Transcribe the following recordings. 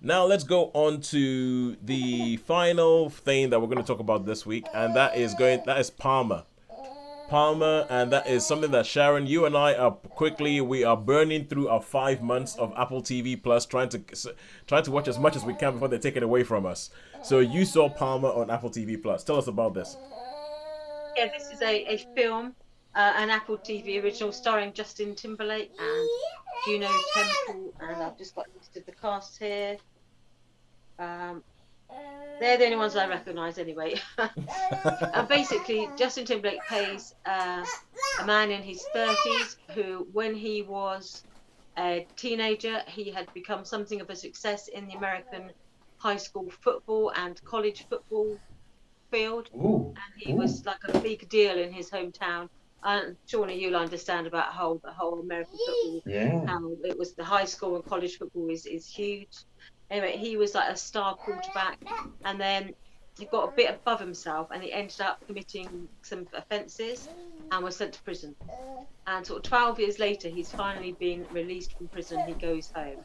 Now let's go on to the final thing that we're going to talk about this week, and that is Palmer. Palmer, and that is something that Sharon, you and I we are burning through our 5 months of Apple TV Plus, trying to watch as much as we can before they take it away from us. So you saw Palmer on Apple TV Plus. Tell us about this. Yeah, this is a film, an Apple TV original starring Justin Timberlake and Juno Temple, and I've just got listed the cast here. They're the only ones I recognise anyway. And basically, Justin Timberlake plays a man in his 30s who, when he was a teenager, he had become something of a success in the American high school football and college football field. Ooh, And he was like a big deal in his hometown. And surely you'll understand about the whole American football, yeah. how it was the high school and college football is huge. Anyway, he was like a star quarterback, and then he got a bit above himself, and he ended up committing some offences and was sent to prison. And sort of 12 years later, he's finally been released from prison. He goes home,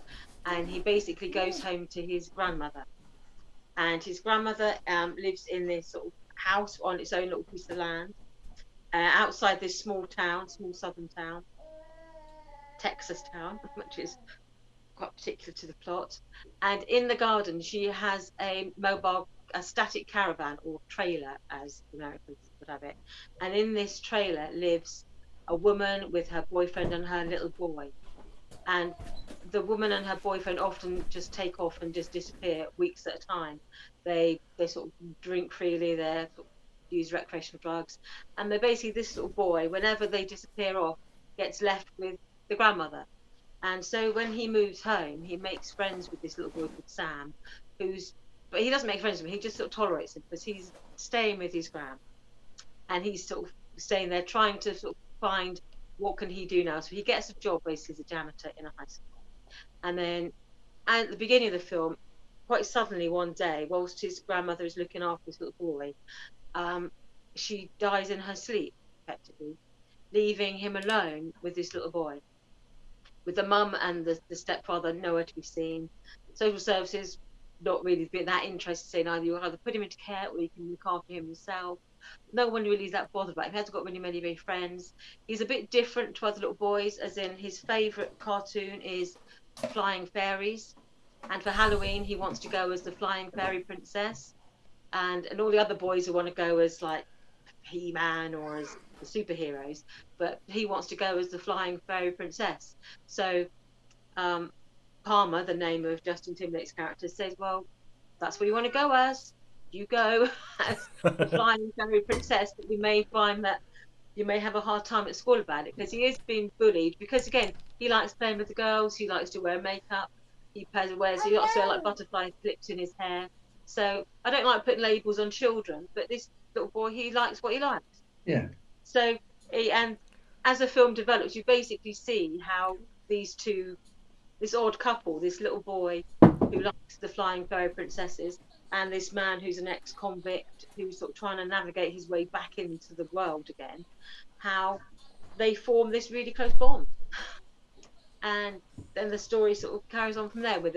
and he basically goes home to his grandmother. And his grandmother lives in this sort of house on its own little piece of land outside this small southern town, Texas town, which is quite particular to the plot. And in the garden, she has a static caravan or trailer, as Americans would have it. And in this trailer lives a woman with her boyfriend and her little boy. And the woman and her boyfriend often just take off and just disappear weeks at a time. They sort of drink freely, they sort of use recreational drugs, and they're basically this little boy, whenever they disappear off, gets left with the grandmother. And so when he moves home, he makes friends with this little boy called Sam, but he doesn't make friends with him, he just sort of tolerates him because he's staying with his gran. And he's sort of staying there trying to sort of find what can he do now. So he gets a job basically as a janitor in a high school. And then at the beginning of the film, quite suddenly one day, whilst his grandmother is looking after this little boy, she dies in her sleep, effectively, leaving him alone with this little boy. With the mum and the stepfather nowhere to be seen. Social services not really been that interested, saying either you either put him into care or you can look after him yourself. No one really is that bothered about him. He hasn't got really many friends. He's a bit different to other little boys, as in his favourite cartoon is Flying Fairies. And for Halloween, he wants to go as the Flying Fairy Princess. And all the other boys who want to go as like He-Man or as the superheroes, but he wants to go as the Flying Fairy Princess. So Palmer, the name of Justin Timberlake's character, says, well, that's what you want to go as. You go as the Flying Fairy Princess, but you may find that you may have a hard time at school about it because he is being bullied. Because again, he likes playing with the girls, he likes to wear makeup, he wears like butterfly clips in his hair. So I don't like putting labels on children, but this little boy, he likes what he likes. Yeah. So, and as the film develops, you basically see how this odd couple, this little boy who likes the Flying Fairy Princesses, and this man who's an ex-convict who's sort of trying to navigate his way back into the world again, how they form this really close bond. And then the story sort of carries on from there with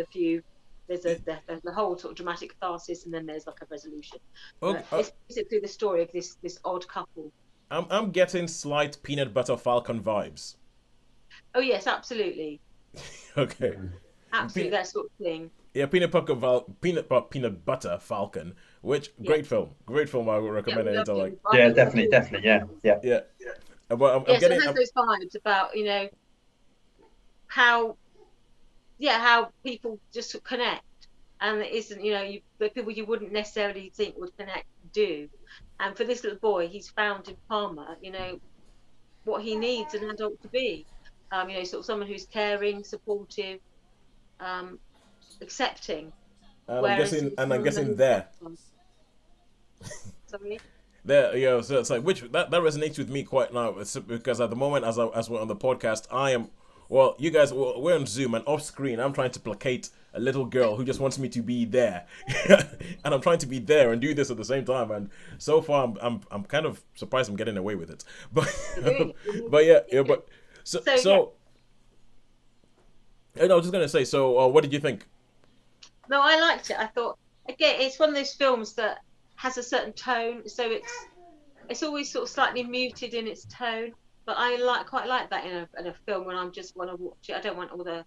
there's the whole sort of dramatic catharsis, and then there's like a resolution. Okay, It's basically the story of this odd couple. I'm getting slight peanut butter falcon vibes. Oh yes, absolutely. Okay. Absolutely, that sort of thing. Yeah, peanut butter falcon, which great film, I would recommend we it. love Like, it. Yeah, definitely, yeah. yeah, but I'm Yes, it getting has those vibes about how people just connect, and it isn't the people you wouldn't necessarily think would connect do. And for this little boy, he's found in Palmer, what he needs an adult to be. Sort of someone who's caring, supportive, accepting. I'm guessing there. Sorry. There, yeah. So it's like that resonates with me quite now. It's because at the moment, as we're on the podcast, I am. Well, you guys, we're on Zoom, and off screen, I'm trying to placate a little girl who just wants me to be there, and I'm trying to be there and do this at the same time. And so far, I'm kind of surprised I'm getting away with it. But but yeah. But so. And I was just gonna say. So, what did you think? No, I liked it. I thought, again, it's one of those films that has a certain tone, so it's always sort of slightly muted in its tone. But I quite like that in a film when I'm just want to watch it. I don't want all the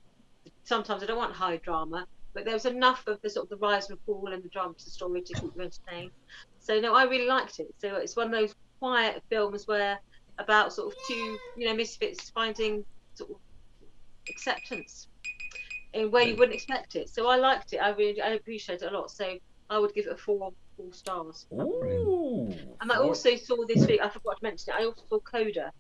sometimes I don't want high drama, but there was enough of the sort of the rise and fall and the drama to the story to keep you entertained. So no, I really liked it. So it's one of those quiet films where about sort of two, misfits finding sort of acceptance in where you wouldn't expect it. So I liked it. I appreciate it a lot. So I would give it a four stars. Ooh, And I also saw this week, I forgot to mention it, I also saw Coda.